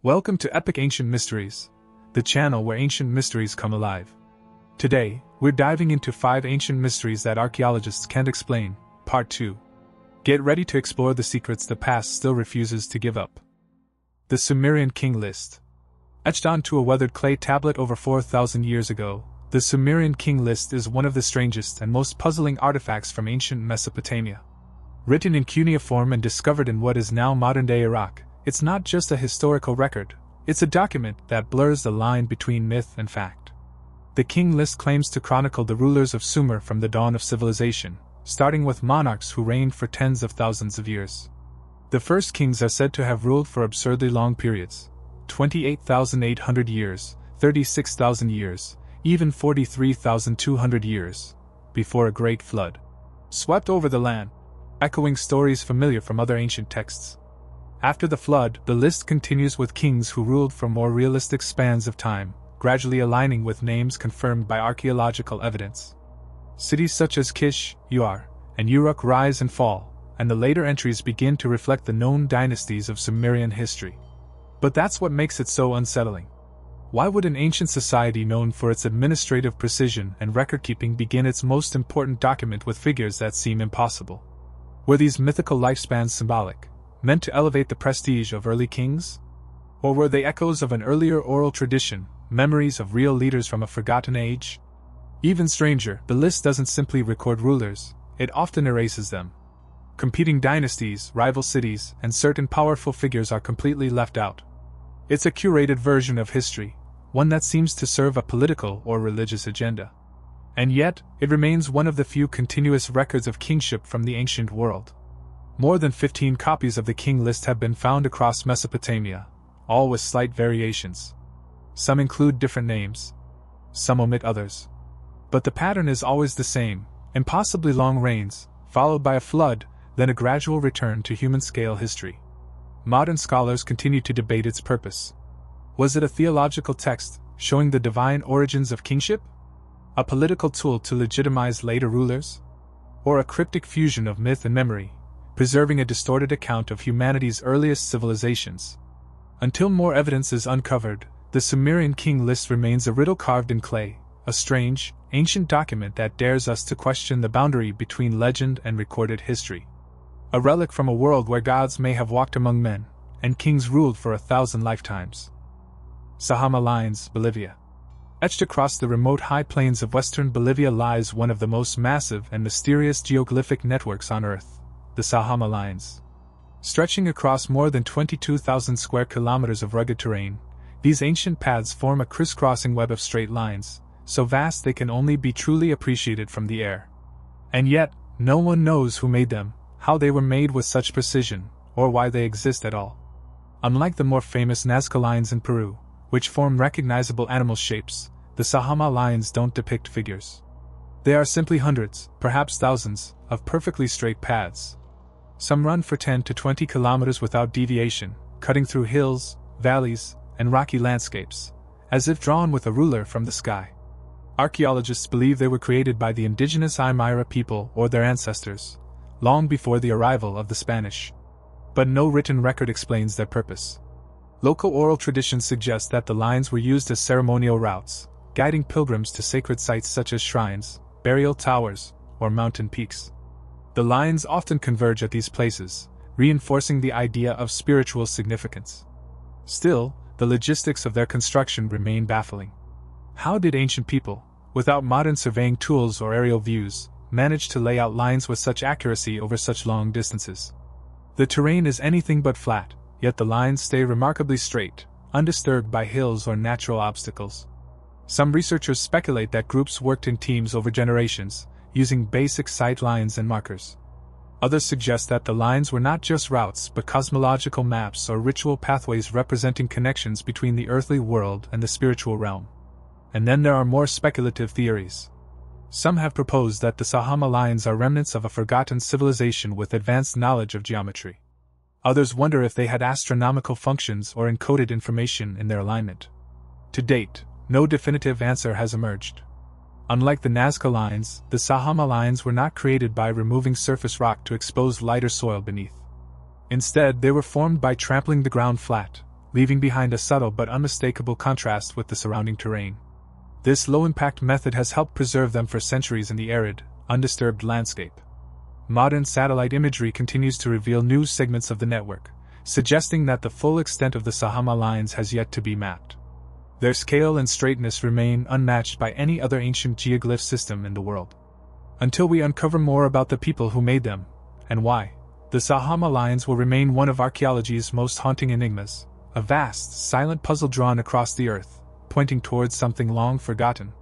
Welcome to Epic Ancient Mysteries, the channel where ancient mysteries come alive. Today, we're diving into 5 ancient mysteries that archaeologists can't explain, Part 2. Get ready to explore the secrets the past still refuses to give up. The Sumerian King List. Etched onto a weathered clay tablet over 4,000 years ago, the Sumerian King List is one of the strangest and most puzzling artifacts from ancient Mesopotamia. Written in cuneiform and discovered in what is now modern-day Iraq, it's not just a historical record, it's a document that blurs the line between myth and fact. The King List claims to chronicle the rulers of Sumer from the dawn of civilization, starting with monarchs who reigned for tens of thousands of years. The first kings are said to have ruled for absurdly long periods, 28,800 years, 36,000 years, even 43,200 years, before a great flood swept over the land, echoing stories familiar from other ancient texts. After the flood, the list continues with kings who ruled for more realistic spans of time, gradually aligning with names confirmed by archaeological evidence. Cities such as Kish, Ur, and Uruk rise and fall, and the later entries begin to reflect the known dynasties of Sumerian history. But that's what makes it so unsettling. Why would an ancient society known for its administrative precision and record-keeping begin its most important document with figures that seem impossible? Were these mythical lifespans symbolic, meant to elevate the prestige of early kings? Or were they echoes of an earlier oral tradition, memories of real leaders from a forgotten age? Even stranger, the list doesn't simply record rulers, it often erases them. Competing dynasties, rival cities, and certain powerful figures are completely left out. It's a curated version of history, one that seems to serve a political or religious agenda. And yet, it remains one of the few continuous records of kingship from the ancient world. More than 15 copies of the King List have been found across Mesopotamia, all with slight variations. Some include different names. Some omit others. But the pattern is always the same: impossibly long reigns, followed by a flood, then a gradual return to human-scale history. Modern scholars continue to debate its purpose. Was it a theological text, showing the divine origins of kingship? A political tool to legitimize later rulers? Or a cryptic fusion of myth and memory, preserving a distorted account of humanity's earliest civilizations? Until more evidence is uncovered, the Sumerian King List remains a riddle carved in clay, a strange, ancient document that dares us to question the boundary between legend and recorded history. A relic from a world where gods may have walked among men, and kings ruled for 1,000 lifetimes. Sahama Lines, Bolivia. Etched across the remote high plains of western Bolivia lies one of the most massive and mysterious geoglyphic networks on Earth, the Sahama Lines. Stretching across more than 22,000 square kilometers of rugged terrain, these ancient paths form a crisscrossing web of straight lines, so vast they can only be truly appreciated from the air. And yet, no one knows who made them, how they were made with such precision, or why they exist at all. Unlike the more famous Nazca lines in Peru, which form recognizable animal shapes, the Sahama lines don't depict figures. They are simply hundreds, perhaps thousands, of perfectly straight paths. Some run for 10 to 20 kilometers without deviation, cutting through hills, valleys, and rocky landscapes, as if drawn with a ruler from the sky. Archaeologists believe they were created by the indigenous Aymara people or their ancestors, long before the arrival of the Spanish. But no written record explains their purpose. Local oral traditions suggest that the lines were used as ceremonial routes, guiding pilgrims to sacred sites such as shrines, burial towers, or mountain peaks. The lines often converge at these places, reinforcing the idea of spiritual significance. Still, the logistics of their construction remain baffling. How did ancient people, without modern surveying tools or aerial views, manage to lay out lines with such accuracy over such long distances? The terrain is anything but flat, yet the lines stay remarkably straight, undisturbed by hills or natural obstacles. Some researchers speculate that groups worked in teams over generations, using basic sight lines and markers. Others suggest that the lines were not just routes but cosmological maps or ritual pathways representing connections between the earthly world and the spiritual realm. And then there are more speculative theories. Some have proposed that the Sahama lines are remnants of a forgotten civilization with advanced knowledge of geometry. Others wonder if they had astronomical functions or encoded information in their alignment. To date, no definitive answer has emerged. Unlike the Nazca lines, the Sahama lines were not created by removing surface rock to expose lighter soil beneath. Instead, they were formed by trampling the ground flat, leaving behind a subtle but unmistakable contrast with the surrounding terrain. This low-impact method has helped preserve them for centuries in the arid, undisturbed landscape. Modern satellite imagery continues to reveal new segments of the network, suggesting that the full extent of the Sahama lines has yet to be mapped. Their scale and straightness remain unmatched by any other ancient geoglyph system in the world. Until we uncover more about the people who made them, and why, the Sahama lines will remain one of archaeology's most haunting enigmas, a vast, silent puzzle drawn across the earth, pointing towards something long forgotten.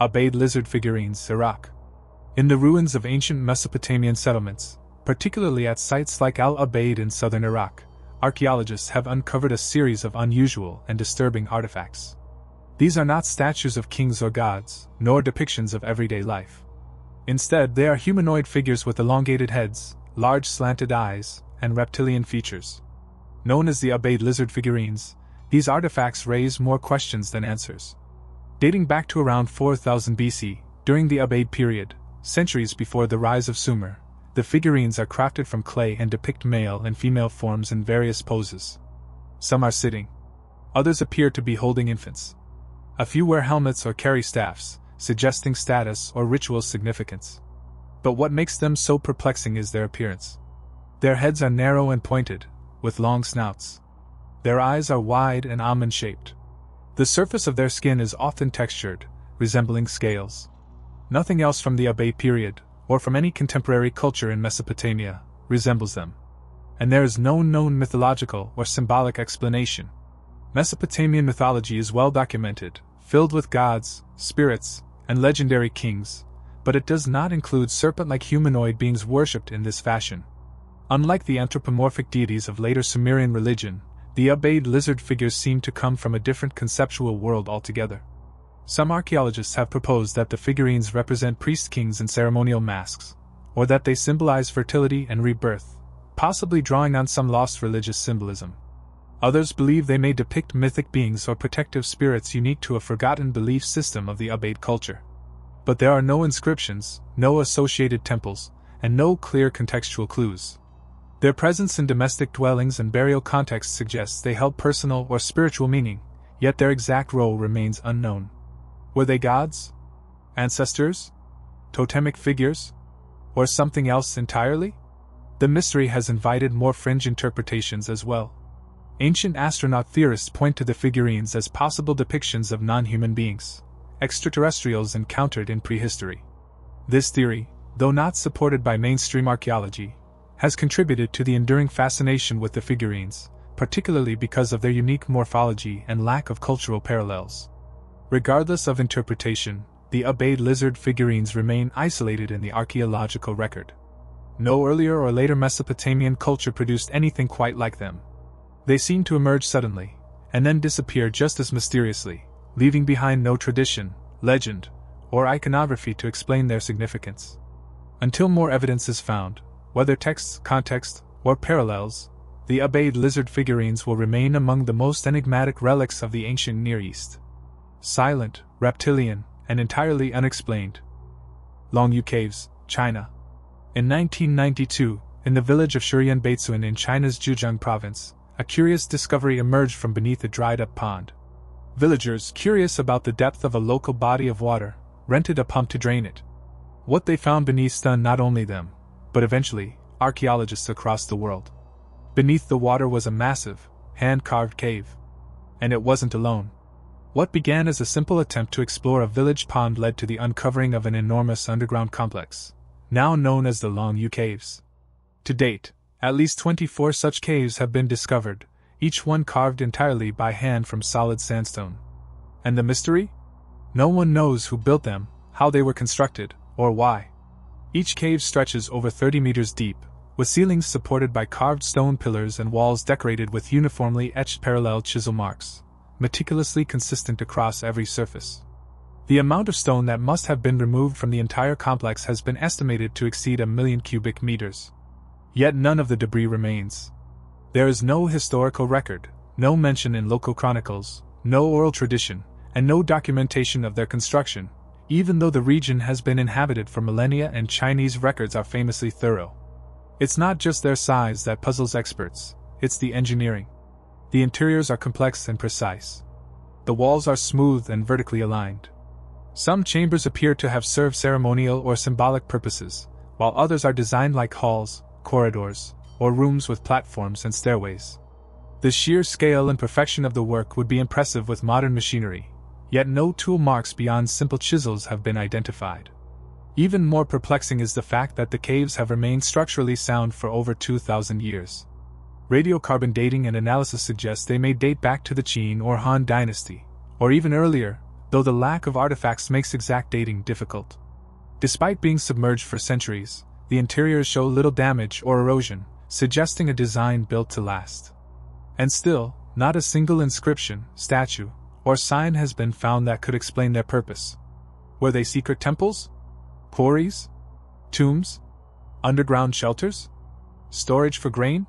Ubaid lizard figurines, Iraq. In the ruins of ancient Mesopotamian settlements, particularly at sites like Al-Ubaid in southern Iraq, archaeologists have uncovered a series of unusual and disturbing artifacts. These are not statues of kings or gods, nor depictions of everyday life. Instead, they are humanoid figures with elongated heads, large slanted eyes, and reptilian features. Known as the Ubaid lizard figurines, these artifacts raise more questions than answers. Dating back to around 4000 BC, during the Ubaid period, centuries before the rise of Sumer, the figurines are crafted from clay and depict male and female forms in various poses. Some are sitting. Others appear to be holding infants. A few wear helmets or carry staffs, suggesting status or ritual significance. But what makes them so perplexing is their appearance. Their heads are narrow and pointed, with long snouts. Their eyes are wide and almond-shaped. The surface of their skin is often textured, resembling scales. Nothing else from the Ubaid period, or from any contemporary culture in Mesopotamia, resembles them. And there is no known mythological or symbolic explanation. Mesopotamian mythology is well documented, filled with gods, spirits, and legendary kings, but it does not include serpent-like humanoid beings worshipped in this fashion. Unlike the anthropomorphic deities of later Sumerian religion, the Ubaid lizard figures seem to come from a different conceptual world altogether. Some archaeologists have proposed that the figurines represent priest-kings in ceremonial masks, or that they symbolize fertility and rebirth, possibly drawing on some lost religious symbolism. Others believe they may depict mythic beings or protective spirits unique to a forgotten belief system of the Ubaid culture. But there are no inscriptions, no associated temples, and no clear contextual clues. Their presence in domestic dwellings and burial contexts suggests they held personal or spiritual meaning, yet their exact role remains unknown. Were they gods? Ancestors? Totemic figures? Or something else entirely? The mystery has invited more fringe interpretations as well. Ancient astronaut theorists point to the figurines as possible depictions of non-human beings, extraterrestrials encountered in prehistory. This theory, though not supported by mainstream archaeology, has contributed to the enduring fascination with the figurines, particularly because of their unique morphology and lack of cultural parallels. Regardless of interpretation, the Ubaid lizard figurines remain isolated in the archaeological record. No earlier or later Mesopotamian culture produced anything quite like them. They seem to emerge suddenly, and then disappear just as mysteriously, leaving behind no tradition, legend, or iconography to explain their significance. Until more evidence is found, whether texts, context, or parallels, the Ubaid lizard figurines will remain among the most enigmatic relics of the ancient Near East. Silent, reptilian, and entirely unexplained. Longyu Caves, China. In 1992, in the village of Shurian Beitsuan in China's Zhejiang province, a curious discovery emerged from beneath a dried-up pond. Villagers, curious about the depth of a local body of water, rented a pump to drain it. What they found beneath stunned not only them, but eventually, archaeologists across the world. Beneath the water was a massive, hand-carved cave. And it wasn't alone. What began as a simple attempt to explore a village pond led to the uncovering of an enormous underground complex, now known as the Longyu Caves. To date, at least 24 such caves have been discovered, each one carved entirely by hand from solid sandstone. And the mystery? No one knows who built them, how they were constructed, or why. Each cave stretches over 30 meters deep, with ceilings supported by carved stone pillars and walls decorated with uniformly etched parallel chisel marks, meticulously consistent across every surface. The amount of stone that must have been removed from the entire complex has been estimated to exceed 1 million cubic meters. Yet none of the debris remains. There is no historical record, no mention in local chronicles, no oral tradition, and no documentation of their construction, even though the region has been inhabited for millennia and Chinese records are famously thorough. It's not just their size that puzzles experts, it's the engineering. The interiors are complex and precise. The walls are smooth and vertically aligned. Some chambers appear to have served ceremonial or symbolic purposes, while others are designed like halls, corridors, or rooms with platforms and stairways. The sheer scale and perfection of the work would be impressive with modern machinery, yet no tool marks beyond simple chisels have been identified. Even more perplexing is the fact that the caves have remained structurally sound for over 2,000 years. Radiocarbon dating and analysis suggest they may date back to the Qin or Han dynasty, or even earlier, though the lack of artifacts makes exact dating difficult. Despite being submerged for centuries, the interiors show little damage or erosion, suggesting a design built to last. And still, not a single inscription, statue, or sign has been found that could explain their purpose. Were they secret temples? Quarries? Tombs? Underground shelters? Storage for grain?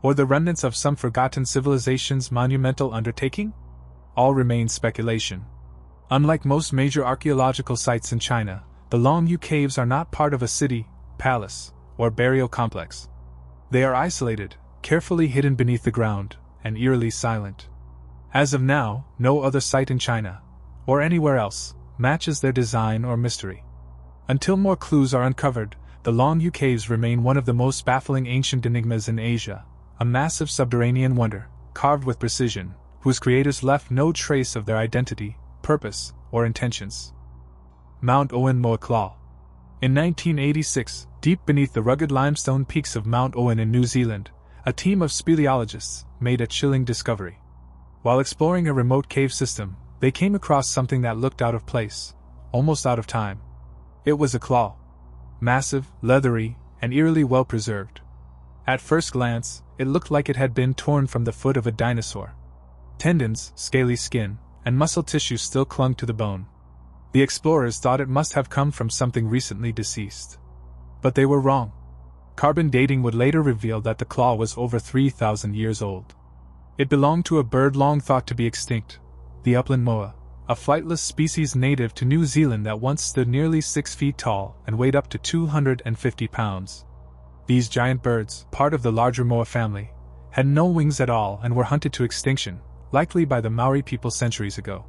Or the remnants of some forgotten civilization's monumental undertaking? All remain speculation. Unlike most major archaeological sites in China, the Longyu Caves are not part of a city, palace, or burial complex. They are isolated, carefully hidden beneath the ground, and eerily silent. As of now, no other site in China, or anywhere else, matches their design or mystery. Until more clues are uncovered, the Longyu Caves remain one of the most baffling ancient enigmas in Asia, a massive subterranean wonder, carved with precision, whose creators left no trace of their identity, purpose, or intentions. Mount Owen Moa Claw. In 1986, deep beneath the rugged limestone peaks of Mount Owen in New Zealand, a team of speleologists made a chilling discovery. While exploring a remote cave system, they came across something that looked out of place, almost out of time. It was a claw. Massive, leathery, and eerily well preserved. At first glance, it looked like it had been torn from the foot of a dinosaur. Tendons, scaly skin, and muscle tissue still clung to the bone. The explorers thought it must have come from something recently deceased. But they were wrong. Carbon dating would later reveal that the claw was over 3,000 years old. It belonged to a bird long thought to be extinct, the upland moa, a flightless species native to New Zealand that once stood nearly 6 feet tall and weighed up to 250 pounds. These giant birds, part of the larger moa family, had no wings at all and were hunted to extinction, likely by the Maori people centuries ago.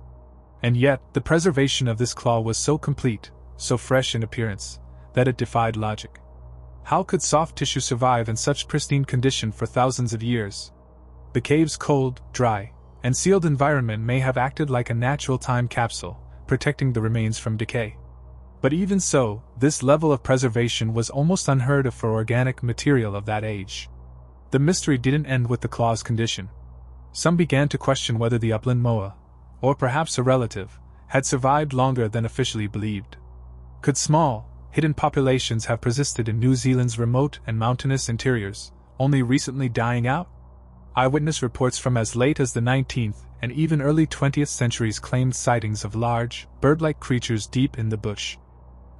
And yet, the preservation of this claw was so complete, so fresh in appearance, that it defied logic. How could soft tissue survive in such pristine condition for thousands of years? The cave's cold, dry, and sealed environment may have acted like a natural time capsule, protecting the remains from decay. But even so, this level of preservation was almost unheard of for organic material of that age. The mystery didn't end with the claw's condition. Some began to question whether the upland moa, or perhaps a relative, had survived longer than officially believed. Could small, hidden populations have persisted in New Zealand's remote and mountainous interiors, only recently dying out? Eyewitness reports from as late as the 19th and even early 20th centuries claimed sightings of large, bird-like creatures deep in the bush.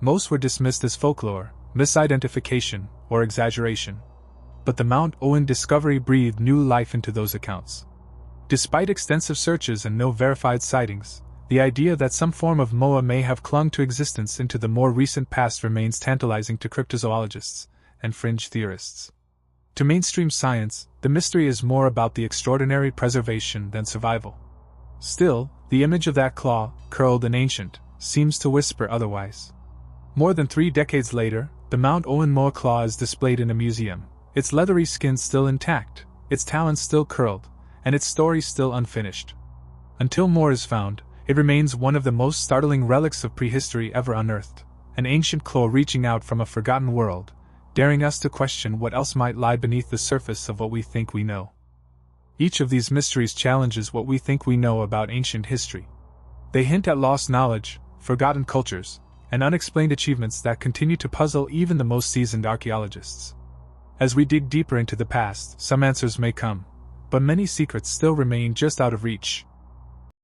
Most were dismissed as folklore, misidentification, or exaggeration. But the Mount Owen discovery breathed new life into those accounts. Despite extensive searches and no verified sightings, the idea that some form of moa may have clung to existence into the more recent past remains tantalizing to cryptozoologists and fringe theorists. To mainstream science, the mystery is more about the extraordinary preservation than survival. Still, the image of that claw, curled and ancient, seems to whisper otherwise. More than 3 decades later, the Mount Owen moa claw is displayed in a museum, its leathery skin still intact, its talons still curled, and its story still unfinished. Until more is found, it remains one of the most startling relics of prehistory ever unearthed, an ancient claw reaching out from a forgotten world, daring us to question what else might lie beneath the surface of what we think we know. Each of these mysteries challenges what we think we know about ancient history. They hint at lost knowledge, forgotten cultures, and unexplained achievements that continue to puzzle even the most seasoned archaeologists. As we dig deeper into the past, some answers may come, but many secrets still remain just out of reach.